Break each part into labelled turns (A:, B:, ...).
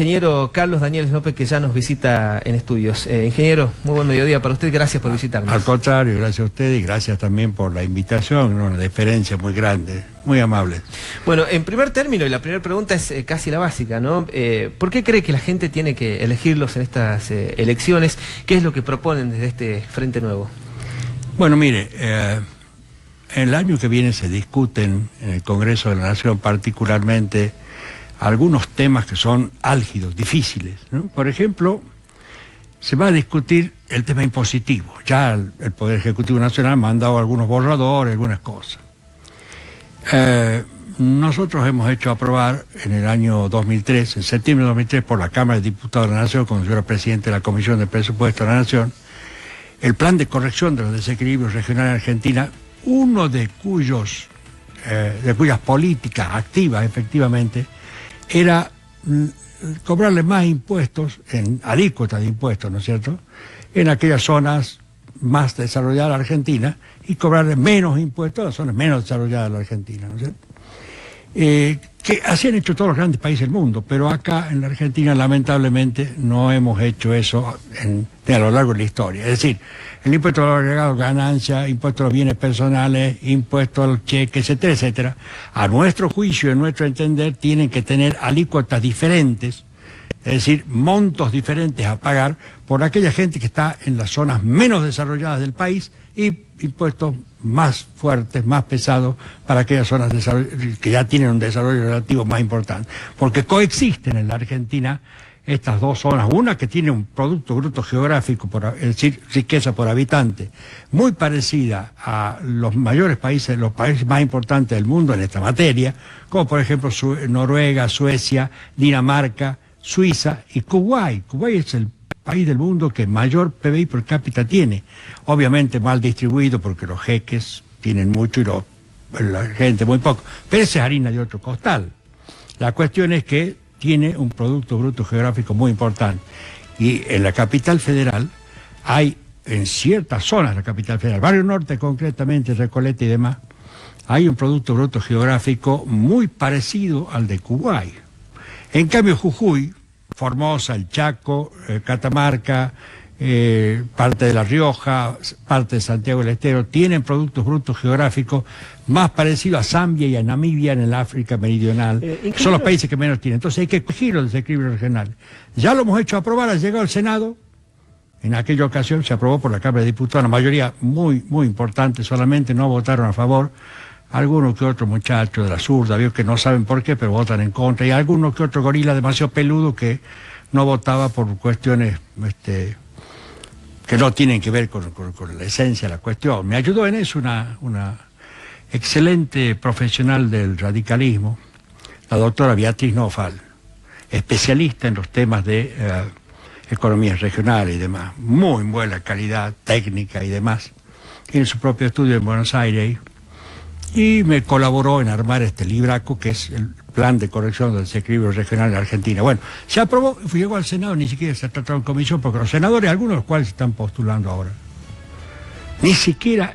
A: ingeniero Carlos Daniel López, que ya nos visita en estudios. Ingeniero, muy buen mediodía para usted, gracias por visitarnos.
B: Al contrario, gracias a usted y gracias también por la invitación, una deferencia muy grande, muy amable.
A: Bueno, en primer término, y la primera pregunta es casi la básica, ¿no? ¿Por qué cree que la gente tiene que elegirlos en estas elecciones? ¿Qué es lo que proponen desde este Frente Nuevo?
B: Bueno, mire, el año que viene se discuten en el Congreso de la Nación particularmente algunos temas que son álgidos, difíciles, ¿no? Por ejemplo, se va a discutir el tema impositivo. Ya el Poder Ejecutivo Nacional ha mandado algunos borradores, algunas cosas. Nosotros hemos hecho aprobar en el año 2003, en septiembre de 2003, por la Cámara de Diputados de la Nación, cuando yo era presidente de la Comisión de Presupuesto de la Nación, el plan de corrección de los desequilibrios regionales en Argentina, uno de cuyas políticas activas, efectivamente, era cobrarle más impuestos, en alícuotas de impuestos, ¿no es cierto?, en aquellas zonas más desarrolladas de la Argentina y cobrarle menos impuestos a las zonas menos desarrolladas de la Argentina, ¿no es cierto? Que así han hecho todos los grandes países del mundo, pero acá en la Argentina lamentablemente no hemos hecho eso a lo largo de la historia. Es decir, el impuesto al agregado ganancia, impuesto a los bienes personales, impuesto a los cheques, etcétera, etcétera, a nuestro juicio y a nuestro entender tienen que tener alícuotas diferentes, es decir, montos diferentes a pagar por aquella gente que está en las zonas menos desarrolladas del país y impuestos más fuertes, más pesados para aquellas zonas que ya tienen un desarrollo relativo más importante. Porque coexisten en la Argentina estas dos zonas, una que tiene un Producto Bruto Geográfico, es decir, riqueza por habitante, muy parecida a los mayores países, los países más importantes del mundo en esta materia, como por ejemplo Noruega, Suecia, Dinamarca, Suiza y Kuwait. Kuwait es el país del mundo que mayor PBI per cápita tiene, obviamente mal distribuido porque los jeques tienen mucho y la gente muy poco, pero esa es harina de otro costal. La cuestión es que tiene un Producto Bruto Geográfico muy importante y en la capital federal hay, en ciertas zonas de la capital federal, Barrio Norte concretamente, Recoleta y demás, hay un Producto Bruto Geográfico muy parecido al de Kuwait. En cambio Jujuy, Formosa, el Chaco, Catamarca, parte de La Rioja, parte de Santiago del Estero, tienen productos brutos geográficos más parecidos a Zambia y a Namibia en el África meridional. Son los países que menos tienen. Entonces hay que corregir los desequilibrios regionales. Ya lo hemos hecho aprobar, ha llegado al Senado. En aquella ocasión se aprobó por la Cámara de Diputados, una mayoría muy, muy importante, solamente no votaron a favor. Algunos que otros muchachos de la zurda, veo que no saben por qué, pero votan en contra. Y algunos que otro gorila demasiado peludo que no votaba por cuestiones que no tienen que ver con la esencia de la cuestión. Me ayudó en eso una excelente profesional del radicalismo, la doctora Beatriz Nofal, especialista en los temas de economías regionales y demás. Muy buena calidad técnica y demás. Tiene su propio estudio en Buenos Aires. Y me colaboró en armar este libraco que es el plan de corrección del desequilibrio regional en Argentina. Bueno, se aprobó, llegó al Senado, ni siquiera se ha tratado en comisión, porque los senadores, algunos de los cuales se están postulando ahora, ni siquiera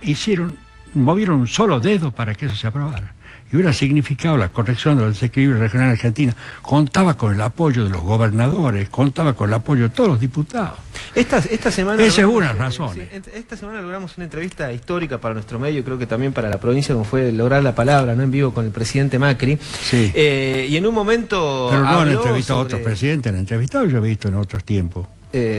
B: movieron un solo dedo para que eso se aprobara. Y hubiera significado la corrección del desequilibrio regional en Argentina. Contaba con el apoyo de los gobernadores, contaba con el apoyo de todos los diputados.
A: Esta semana...
B: Esa es una razón.
A: Sí, esta semana logramos una entrevista histórica para nuestro medio, creo que también para la provincia, como fue lograr la palabra, ¿no?, en vivo con el presidente Macri. Sí. Y en un momento...
B: Pero no han entrevistado a otros presidentes, han entrevistado, yo he visto en otros tiempos.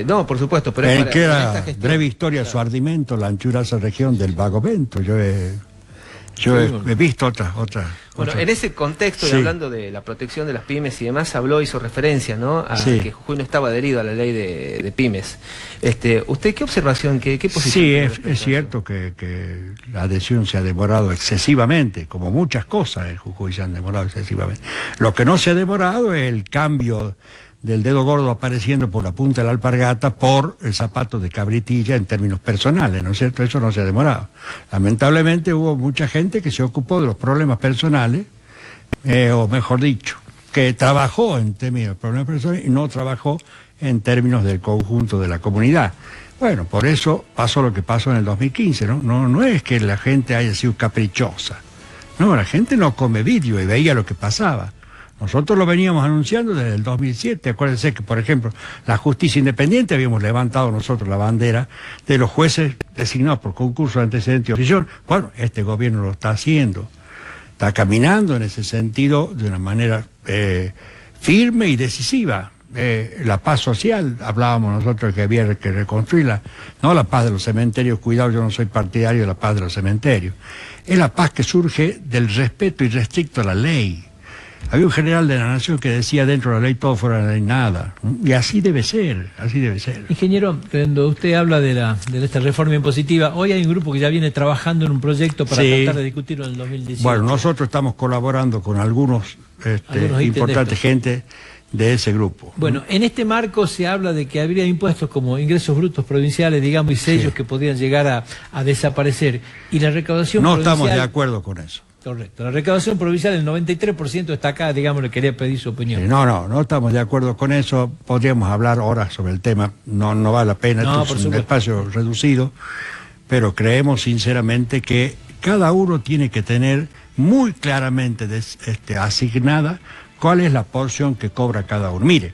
A: No, por supuesto, pero...
B: En que era breve historia, claro. Su ardimento, la anchura de esa región del Vagomento, yo he visto otras.
A: Bueno, en ese contexto, y hablando de la protección de las pymes y demás, hizo referencia, ¿no?, a que Jujuy no estaba adherido a la ley de pymes. ¿Usted qué observación, qué posición?
B: Sí, es cierto que la adhesión se ha demorado excesivamente, como muchas cosas en Jujuy se han demorado excesivamente. Lo que no se ha demorado es el cambio del dedo gordo apareciendo por la punta de la alpargata por el zapato de cabritilla en términos personales, ¿no es cierto? Eso no se ha demorado. Lamentablemente hubo mucha gente que se ocupó de los problemas personales, o mejor dicho, que trabajó en términos de problemas personales y no trabajó en términos del conjunto de la comunidad. Bueno, por eso pasó lo que pasó en el 2015, ¿no? No es que la gente haya sido caprichosa. No, la gente no come vidrio y veía lo que pasaba. Nosotros lo veníamos anunciando desde el 2007. Acuérdense que, por ejemplo, la justicia independiente habíamos levantado nosotros la bandera de los jueces designados por concurso de antecedente y oposición. Bueno, este gobierno lo está haciendo. Está caminando en ese sentido de una manera firme y decisiva. La paz social, hablábamos nosotros que había que reconstruirla, no la paz de los cementerios, cuidado, yo no soy partidario de la paz de los cementerios. Es la paz que surge del respeto irrestricto a la ley. Había un general de la Nación que decía dentro de la ley todo fuera de la ley nada. Y así debe ser, así debe ser.
C: Ingeniero, cuando usted habla de esta reforma impositiva, hoy hay un grupo que ya viene trabajando en un proyecto para tratar de discutirlo en el 2018.
B: Bueno, nosotros estamos colaborando con algunos importantes gente de ese grupo.
C: Bueno, en este marco se habla de que habría impuestos como ingresos brutos provinciales, digamos, y sellos que podrían llegar a desaparecer. Y la recaudación
B: no
C: provincial...
B: estamos de acuerdo con eso.
C: Correcto. La recaudación provincial, el 93% está acá, digamos, le quería pedir su opinión.
B: Sí, no estamos de acuerdo con eso. Podríamos hablar horas sobre el tema. No vale la pena, esto es un espacio reducido. Pero creemos sinceramente que cada uno tiene que tener muy claramente asignada cuál es la porción que cobra cada uno. Mire,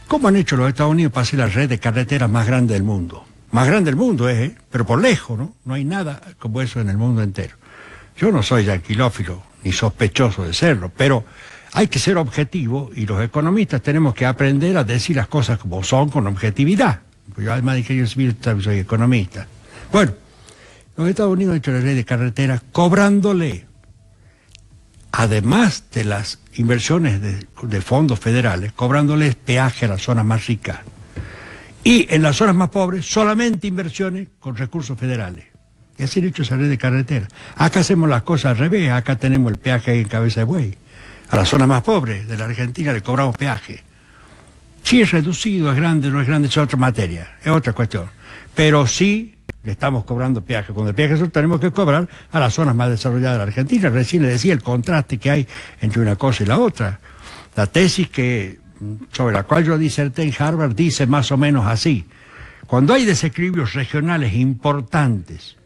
B: ¿cómo han hecho los Estados Unidos para hacer la red de carreteras más grande del mundo? Más grande del mundo es, pero por lejos, ¿no? No hay nada como eso en el mundo entero. Yo no soy yanquilófilo, ni sospechoso de serlo, pero hay que ser objetivo y los economistas tenemos que aprender a decir las cosas como son con objetividad. Yo además de ingeniero civil soy economista. Bueno, los Estados Unidos han hecho la red de carreteras cobrándole, además de las inversiones de fondos federales, cobrándoles peaje a las zonas más ricas. Y en las zonas más pobres, solamente inversiones con recursos federales. Y así han hecho esa red de carretera. Acá hacemos las cosas al revés, acá tenemos el peaje ahí en Cabeza de Buey. A las zonas más pobres de la Argentina le cobramos peaje. Si es reducido, es grande, no es grande, es otra materia, es otra cuestión. Pero sí le estamos cobrando peaje. Cuando el peaje nosotros tenemos que cobrar a las zonas más desarrolladas de la Argentina. Recién le decía el contraste que hay entre una cosa y la otra. La tesis sobre la cual yo diserté en Harvard dice más o menos así. Cuando hay desequilibrios regionales importantes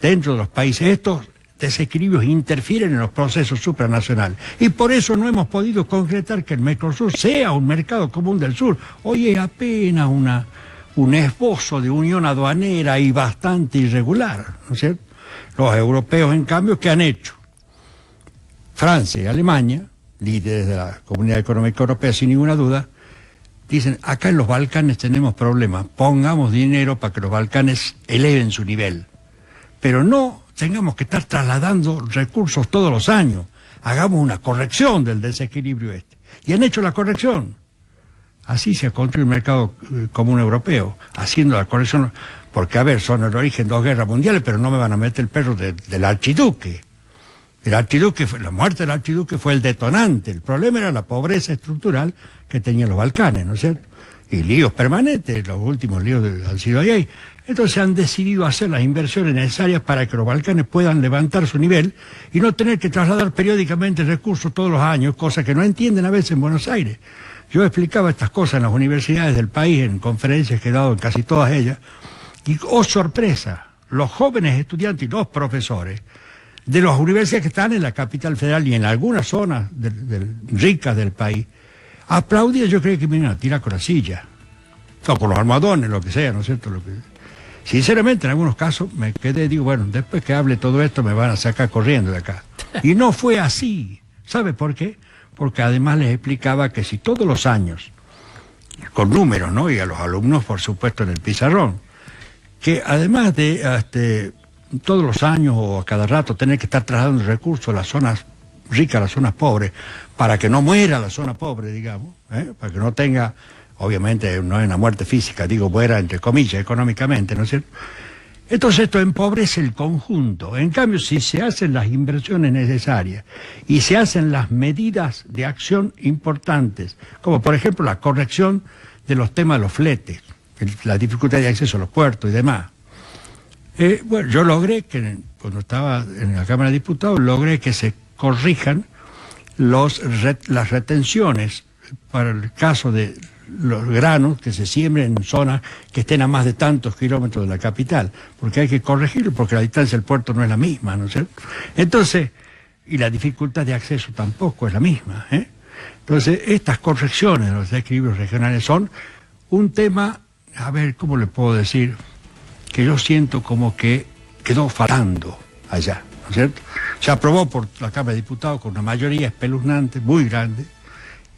B: dentro de los países, estos desequilibrios interfieren en los procesos supranacionales. Y por eso no hemos podido concretar que el Mercosur sea un mercado común del sur. Hoy es apenas un esbozo de unión aduanera y bastante irregular, ¿no es cierto? Los europeos, en cambio, ¿qué han hecho? Francia y Alemania, líderes de la Comunidad Económica Europea sin ninguna duda, dicen, acá en los Balcanes tenemos problemas, pongamos dinero para que los Balcanes eleven su nivel. Pero no tengamos que estar trasladando recursos todos los años. Hagamos una corrección del desequilibrio este. Y han hecho la corrección. Así se ha construido el mercado común europeo, haciendo la corrección. Porque, a ver, son el origen de 2 guerras mundiales, pero no me van a meter el perro del archiduque. La muerte del archiduque fue el detonante. El problema era la pobreza estructural que tenían los Balcanes, ¿no es cierto? Y líos permanentes, los últimos líos han sido ahí. Entonces han decidido hacer las inversiones necesarias para que los Balcanes puedan levantar su nivel y no tener que trasladar periódicamente recursos todos los años, cosa que no entienden a veces en Buenos Aires. Yo explicaba estas cosas en las universidades del país, en conferencias que he dado en casi todas ellas, y oh sorpresa, los jóvenes estudiantes y los profesores de las universidades que están en la capital federal y en algunas zonas ricas del país, aplaudían, yo creo que me iban a tirar con la silla, o con los almohadones, lo que sea, ¿no es cierto? Sinceramente, en algunos casos me quedé, digo, bueno, después que hable todo esto me van a sacar corriendo de acá. Y no fue así. ¿Sabe por qué? Porque además les explicaba que si todos los años, con números, ¿no? Y a los alumnos, por supuesto, en el pizarrón, que además de todos los años o a cada rato tener que estar trasladando recursos a las zonas ricas, a las zonas pobres, para que no muera la zona pobre, digamos, para que no tenga... Obviamente no es una muerte física, digo, fuera entre comillas, económicamente, ¿no es cierto? Entonces esto empobrece el conjunto. En cambio, si se hacen las inversiones necesarias y se hacen las medidas de acción importantes, como por ejemplo la corrección de los temas de los fletes, la dificultad de acceso a los puertos y demás. Bueno, yo logré que, cuando estaba en la Cámara de Diputados, logré que se corrijan las retenciones para el caso de los granos que se siembren en zonas que estén a más de tantos kilómetros de la capital, porque hay que corregirlo, porque la distancia del puerto no es la misma, ¿no es cierto? Entonces, y la dificultad de acceso tampoco es la misma, ¿eh? Entonces, estas correcciones de los desequilibrios regionales son un tema, a ver, ¿cómo le puedo decir? Que yo siento como que quedó faltando allá, ¿no es cierto? Se aprobó por la Cámara de Diputados con una mayoría espeluznante, muy grande,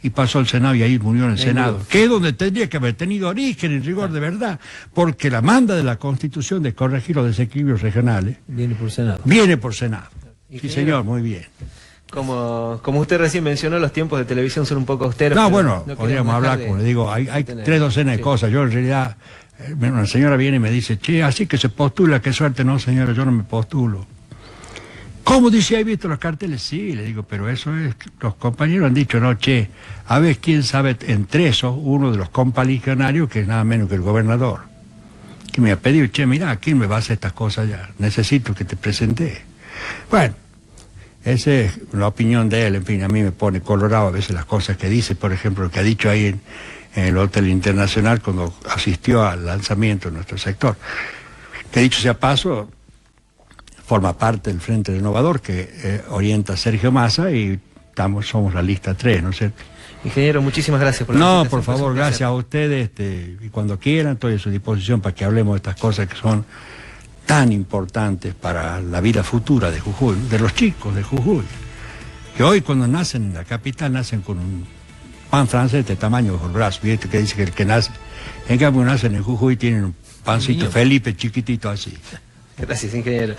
B: y pasó al Senado y ahí murió en el Senado, que es donde tendría que haber tenido origen en rigor de verdad, porque la manda de la Constitución de corregir los desequilibrios regionales
C: viene por Senado.
B: Viene por Senado. Sí, señor, muy bien.
A: Como usted recién mencionó, los tiempos de televisión son un poco austeros.
B: No, bueno, no podríamos hablar, como le digo, hay 3 docenas de cosas. Yo en realidad, una señora viene y me dice, che, así que se postula, qué suerte. No, señora, yo no me postulo. ¿Cómo dice? ¿Has visto los carteles? Sí, le digo, pero eso es, los compañeros han dicho, no, che, a ver quién sabe, entre esos, uno de los compaligionarios, que es nada menos que el gobernador, que me ha pedido, che, mirá, ¿quién me va a hacer estas cosas ya? Necesito que te presente. Bueno, esa es la opinión de él. En fin, a mí me pone colorado a veces las cosas que dice, por ejemplo, lo que ha dicho ahí en el Hotel Internacional cuando asistió al lanzamiento de nuestro sector. Que dicho sea paso, forma parte del Frente Renovador que orienta a Sergio Massa y somos la lista 3, ¿no es cierto?
A: Ingeniero, muchísimas gracias por la
B: presentación. No, por favor, gracias a ustedes, y cuando quieran estoy a su disposición para que hablemos de estas cosas que son tan importantes para la vida futura de Jujuy, de los chicos de Jujuy, que hoy cuando nacen en la capital nacen con un pan francés de tamaño bajo el brazo, y este que dice que el que nace, en cambio nacen en Jujuy tienen un pancito Felipe chiquitito así.
A: Gracias, ingeniero.